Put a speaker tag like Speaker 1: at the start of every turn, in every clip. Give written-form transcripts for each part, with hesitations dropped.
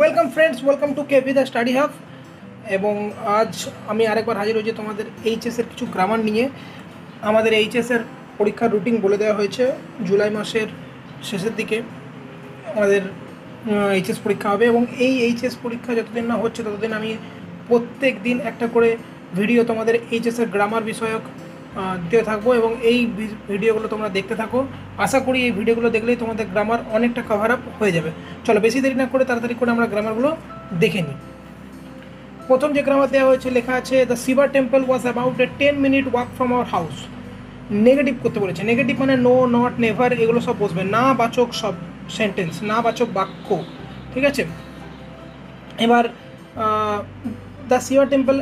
Speaker 1: Welcome friends, welcome to KV the study hub. এবং আজ আমি আরেকবার হাজির হয়েছি তোমাদের এইচএসের কিছু গ্রামার নিয়ে। আমাদের এইচএসের পরীক্ষার রুটিন বলে দেওয়া হয়েছে। জুলাই মাসের শেষের দিকে আমাদের এইচএস পরীক্ষা হবে এবং এই এইচএস পরীক্ষা যতদিন না হচ্ছে ততদিন আমি প্রত্যেক দিন একটা করে ভিডিও তোমাদের এইচএসের গ্রামার বিষয়ক দিতে থাকবো এবং এই ভিডিওগুলো তোমরা দেখতে থাকো। আশা করি এই ভিডিওগুলো দেখলেই তোমাদের গ্রামার অনেকটা কভার আপ হয়ে যাবে। চলো বেশি দেরি না করে তাড়াতাড়ি করে আমরা গ্রামারগুলো দেখে নিই। প্রথম যে গ্রামার দেওয়া হয়েছে, লেখা আছে the Shiva temple was about a 10 minute walk from our house. Negative করতে বলেছে। নেগেটিভ মানে নো, নট, নেভার, এগুলো সব বসবে। না বাচক সব সেন্টেন্স, না বাচক বাক্য, ঠিক আছে। এবার দ্য শিবা টেম্পল,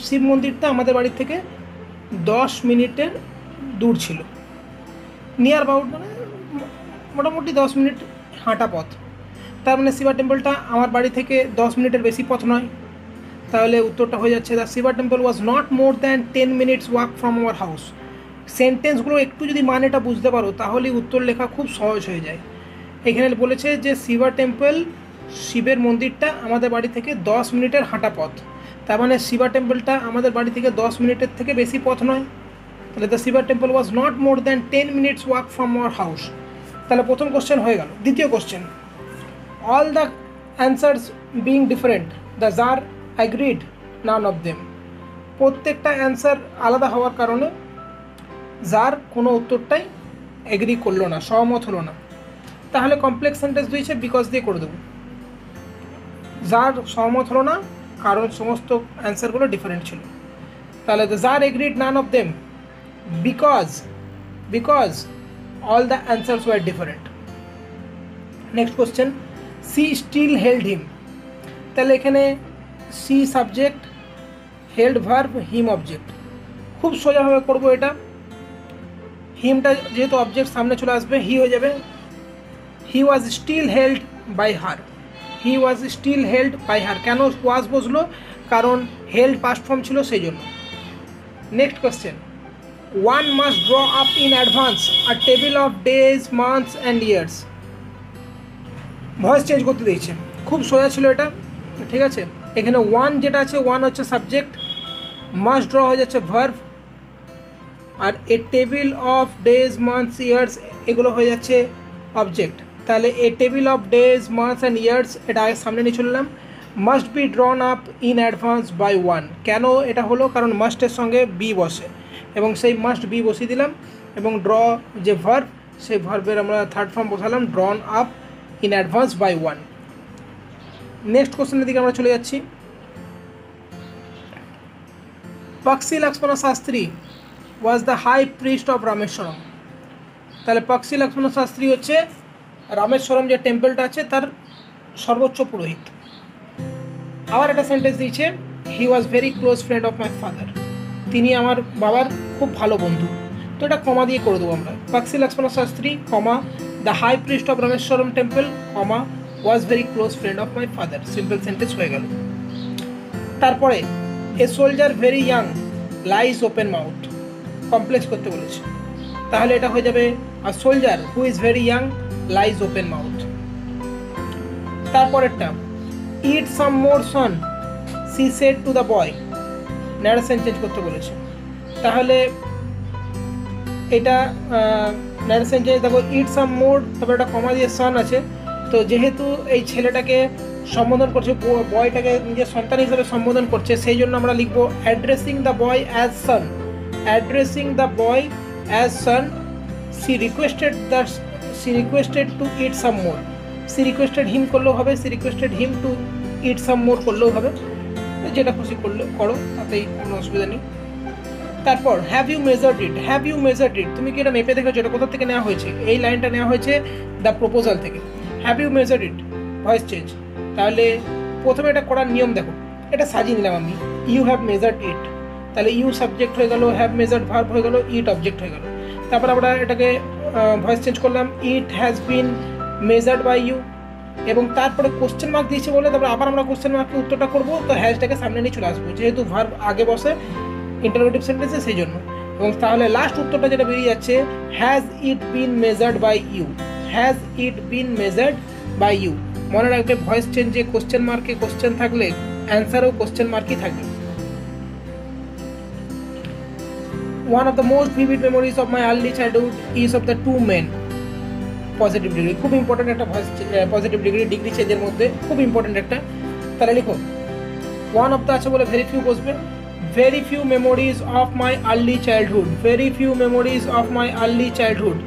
Speaker 1: শিব মন্দিরটা আমাদের বাড়ির থেকে 10 মিনিটের দূর ছিল। নিয়ার অ্যাবাউট মানে মোটামুটি 10 মিনিট হাঁটা পথ। তার মানে শিবা টেম্পলটা আমার বাড়ি থেকে 10 মিনিটের বেশি পথ নয়। তাহলে উত্তরটা হয়ে যাচ্ছে the Shiva temple was not more than 10 minutes walk from our house. সেন্টেন্সগুলো একটু যদি মানেটা বুঝতে পারো তাহলেই উত্তর লেখা খুব সহজ হয়ে যায়। এখানে বলেছে যে শিবা টেম্পল, শিবের মন্দিরটা আমাদের বাড়ি থেকে 10 মিনিটের হাঁটা পথ। তার মানে শিবা টেম্পলটা আমাদের বাড়ি থেকে 10 মিনিটের থেকে বেশি পথ নয়। তাহলে the Shiva temple was not more than 10 minutes walk from our house. তাহলে প্রথম কোশ্চেন হয়ে গেল। দ্বিতীয় question, all the answers being different the jar agreed none of them. প্রত্যেকটা অ্যান্সার আলাদা হওয়ার কারণে যার কোনো উত্তরটাই এগ্রি করলো না, সহমত হলো না। তাহলে কমপ্লেক্স সেন্টেন্স দিয়েছে, বিকজ দিয়ে করে দেবো। যার সহমত হলো না কারণ সমস্ত অ্যান্সারগুলো ডিফারেন্ট ছিল। তাহলে the jar agreed none of them because all the answers were different. Next question, she still held him. তাহলে এখানে she subject, held verb, him object. খুব সোজাভাবে করবো এটা। হিমটা যেহেতু অবজেক্ট সামনে চলে আসবে, হি হয়ে যাবে। He was still held by her. He was still held by her. কেন ওয়াজ বসলো? কারণ হেল্ড পাস্ট ফর্ম ছিল সেই জন্য। Next question, one must draw up in advance a table of days, months and years. Voice change করতে দিয়েছে। খুব সোজা ছিল এটা, ঠিক আছে। এখানে ওয়ান যেটা আছে, ওয়ান হচ্ছে সাবজেক্ট, মাস্ট ড্র হয়ে যাচ্ছে ভার্ব, আর a table of days, months, years এগুলো হয়ে যাচ্ছে অবজেক্ট। তাহলে a table of days, months and years এটা আগে সামনে নিয়ে চললাম। Must be drawn up in advance by one. কেন এটা হলো? কারণ মাস্টের সঙ্গে বি বসে এবং সেই মাস্ট বি বসিয়ে দিলাম এবং ড্র যে ভার্ব, সেই ভার্বের আমরা থার্ড ফর্ম বসালাম, drawn up in advance by one. Next কোশ্চেনের দিকে আমরা চলে যাচ্ছি। Pakshi Lakshman Shastri was the high priest of Rameswaram. তাহলে পক্ষী লক্ষ্মণ শাস্ত্রী হচ্ছে রামেশ্বরম যে টেম্পলটা আছে তার সর্বোচ্চ পুরোহিত। আবার একটা সেন্টেন্স দিয়েছে, he was very close friend of my father. তিনি আমার বাবার খুব ভালো বন্ধু। তো এটা কমা দিয়ে করে দেবো আমরা। Pakshi Lakshman Sastry, comma, the high priest of Rameswaram temple, comma, was very close friend of my father. Simple sentence হয়ে গেল। তারপরে a soldier very young lies open mouth. Complex করতে বলেছে। তাহলে এটা হয়ে যাবে a soldier who is very young lies open mouth. তারপরেরটা, eat some more son she said to the boy. Narration change করতে বলেছে। তাহলে এটা ন্যারেশন চেঞ্জ, দেখো ইট সাম মোর, তারপরে একটা কমা দিয়ে সন আছে। তো যেহেতু এই ছেলেটাকে সম্বোধন করছে, বয়টাকে নিজের সন্তান হিসেবে সম্বোধন করছে, সেই জন্য আমরা লিখবো addressing the boy as son. Addressing the boy as son, she requested to eat some more. She requested him করলেও হবে, she requested him to eat some more করলেও হবে। যেটা খুশি করলে করো, তাতেই কোনো অসুবিধা নেই। তারপর have you measured it. Have you measured it, তুমি কি এটা মেপে দেখেছো? এটা কোথা থেকে নেওয়া হয়েছে? এই লাইনটা নেওয়া হয়েছে দ্য প্রপোজাল থেকে। Have you measured it, voice change. তাহলে প্রথমে এটা করার নিয়ম দেখো, এটা সাজিয়ে নিলাম আমি। ইউ হ্যাভ মেজার্ড ইট, তাহলে ইউ সাবজেক্ট হয়ে গেল, হ্যাভ মেজার্ড ভার্ব হয়ে গেল, ইট অবজেক্ট হয়ে গেল। তারপর আমরা এটাকে ভয়েস চেঞ্জ করলাম, it has been measured by you, এবং তারপরে কোশ্চেন মার্ক দিয়েছে বলে তারপর আবার আমরা কোশ্চেন মার্কে উত্তরটা করবো। তো হ্যাশটাকে সামনে নিয়ে চলে আসবো, যেহেতু ভার্ব আগে বসে ইন্টারোগেটিভ সেন্টেন্সে, সেই জন্য। এবং তাহলে লাস্ট উত্তরটা যেটা বেরিয়ে যাচ্ছে, has it been measured by you. Has it been measured by you মনে রাখবে ভয়েস চেঞ্জে কোশ্চেন মার্কে কোশ্চেন থাকলে অ্যান্সারও কোশ্চেন মার্কই থাকবে। One of the most vivid memories of my early childhood is of the two men. Positive degree খুব important একটা voice positive degree চেঞ্জের মধ্যে খুব ইম্পর্টেন্ট একটা। তাহলে লিখো ওয়ান অফ দ্য আছে বলে ভেরি ফিউ বসবে। Very few memories of my early childhood, very few memories of my early childhood,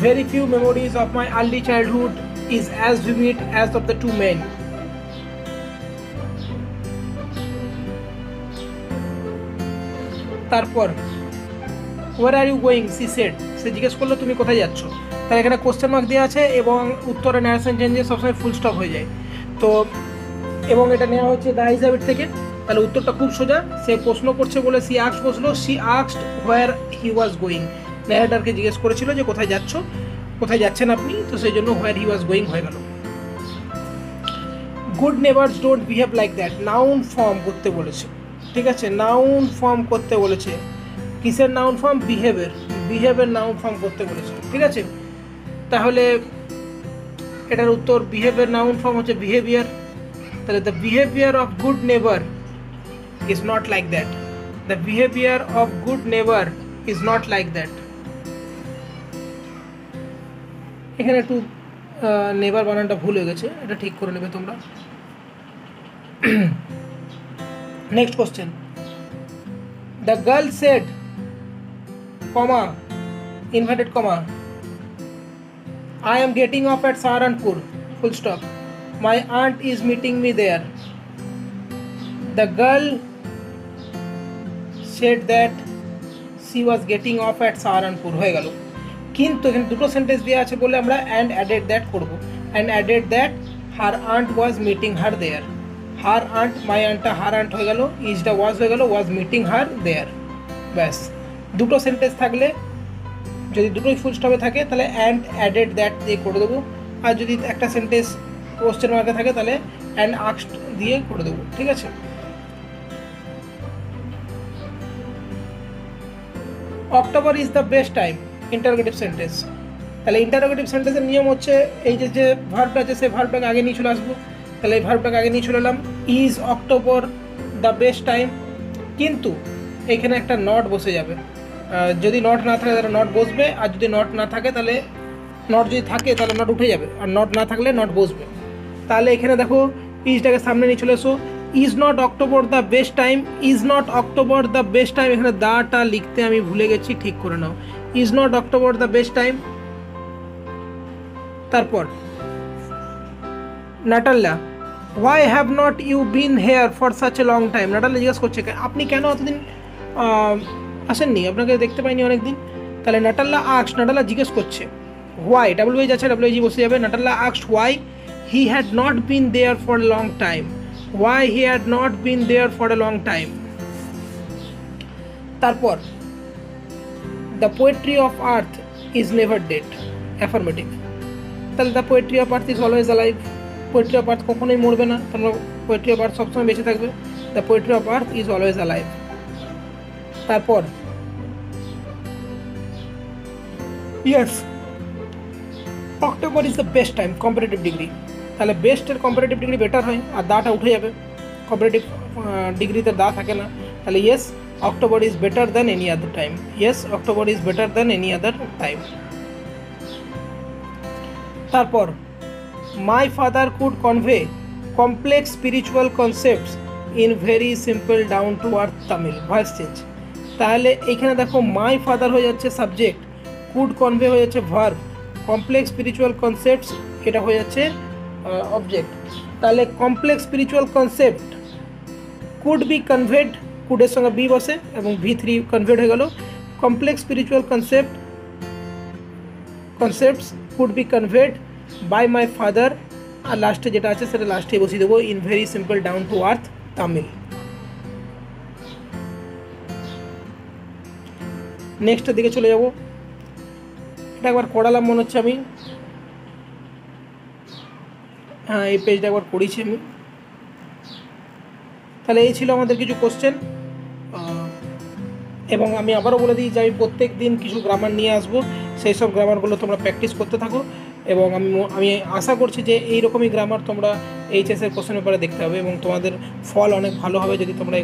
Speaker 1: very few memories of my early childhood is as vivid as of the two men. তারপর where are you going she said, সে জিজ্ঞেস করলো তুমি কোথায় যাচ্ছ। তাহলে এখানে question mark দেওয়া আছে এবং উত্তরে ন্যারেশন চেঞ্জে সবসময় ফুল স্টপ হয়ে যায়। তো এবং এটা নেওয়া হচ্ছে দ্য আইজাবিট থেকে। তাহলে উত্তরটা খুব সোজা, সে প্রশ্ন করছে বলে সি আস্কড বসলো, she asked where he was going. ন্যারেটরকে জিজ্ঞেস করেছিল যে কোথায় যাচ্ছ, কোথায় যাচ্ছেন আপনি, তো সেই জন্য হোয়ার হি ওয়াজ গোয়িং হয়ে গেল। Good neighbours don't behave like that, noun form করতে বলেছে, ঠিক আছে, নাউন ফর্ম করতে বলেছে। কিসের নাউন ফর্ম? বিহেভের নাউন ফর্ম করতে বলেছে, ঠিক আছে। তাহলে এটার উত্তর বিহেভের নাউন ফর্ম হচ্ছে বিহেভিয়ার। তাহলে দ্য বিহেভিয়ার অফ গুড নেবার is not like that, the behaviour of good নেবার ইজ নট লাইক দ্যাট। এখানে একটু নেবার বানানটা ভুল হয়ে গেছে, এটা ঠিক করে নেবে তোমরা। Next question, the girl said comma inverted comma I am getting off at Saharanpur full stop, my aunt is meeting me there. The girl said that she was getting off at Saharanpur হয়ে গেল। কিন্তু এখানে দুটো sentence দেওয়া আছে বলে আমরা and added that করব, and added that her aunt was meeting her there. her aunt, my aunt, her aunt হয়ে গেল, ইজটা was হয়ে গেল, was meeting her there। ব্যাস, দুটো সেন্টেন্স থাকলে যদি দুটোই ফুল স্টপে থাকে তাহলে অ্যান্ড অ্যাডেড দ্যাট দিয়ে করে দেবো, আর যদি একটা সেন্টেন্স কোশ্চেন মার্কে থাকে তাহলে অ্যান্ড আস্কড দিয়ে করে দেবো, ঠিক আছে। October is the best time, interrogative sentence. তাহলে ইন্টারোগেটিভ সেন্টেন্সের নিয়ম হচ্ছে এই যে ভার্বটা আছে সেই ভার্বটাকে আগে নিয়ে চলে আসবো। তাহলে এই ভার্বটাকে আগে নিয়ে চলে এলাম, is October the best time, কিন্তু এখানে একটা নট বসে যাবে। যদি নট না থাকে তাহলে নট বসবে, আর যদি নট না থাকে তাহলে নট যদি থাকে তাহলে নট উঠে যাবে, আর নট না থাকলে নট বসবে। তাহলে এখানে দেখো ইজটাকে সামনে নিয়ে চলে এসো, is not October the best time, is not October the best time. এখানে দাটা লিখতে আমি ভুলে গেছি, ঠিক করে নাও, is not October the best time. তারপর Natalla, why have not you been here for such a long time. Natalla জিজ্ঞেস করছে আপনি কেন এতদিন আসেননি, আপনাকে দেখতে পাইনি অনেকদিন। তাহলে নাটাল্লা আস্কড, নাটাল্লা জিজ্ঞেস করছে, হোয়াই ডাব্লিউএইচ আছে, ডাব্লিউএইচ বসে যাবে, Natalla asked why he had not been there for a long time, why he had not been there for a long time. তারপর the poetry of earth is never dead, affirmative. তাহলে the poetry of earth is always alive, poetry of earth কখনোই মরবে না, তোমরা poetry of আর্থ সবসময় বেঁচে থাকবে, the poetry of earth is always alive. তারপর yes October is the best time, comparative degree. তাহলে বেস্টের কম্পারেটিভ ডিগ্রি বেটার হয়, আর দাটা উঠে যাবে, কম্পারেটিভ ডিগ্রিতে দা থাকে না। তাহলে yes October is better than any other time, yes October is better than any other time. তারপর my father could convey complex spiritual concepts in very simple down to earth Tamil, voice change. তাহলে এইখানে দেখো my father হয়ে যাচ্ছে subject, could convey হয়ে যাচ্ছে verb, complex spiritual concepts এটা হয়ে যাচ্ছে অবজেক্ট। তাহলে complex spiritual concept could be conveyed, কুডের সঙ্গে বি বসে এবং V3 কনভেড হয়ে গেল, complex spiritual concepts could be conveyed by my father, আর লাস্টে যেটা আছে সেটা লাস্টে বসিয়ে দেবো, in very simple down to earth Tamil. নেক্সটের দিকে চলে যাব, এটা একবার করালাম মনে হচ্ছে আমি, হ্যাঁ এই পেজটা একবার করেছি আমি। তাহলে এই ছিল আমাদের কিছু কোশ্চেন, এবং আমি আবারও বলে দিই যে আমি প্রত্যেক দিন কিছু গ্রামার নিয়ে আসবো, সেই সব গ্রামারগুলো তোমরা প্র্যাকটিস করতে থাকো এবং আমি আশা করছি যে এই রকমই গ্রামার তোমরা এইচএসের কোশ্চেন পেপারে দেখতে হবে এবং তোমাদের ফল অনেক ভালো হবে যদি তোমরা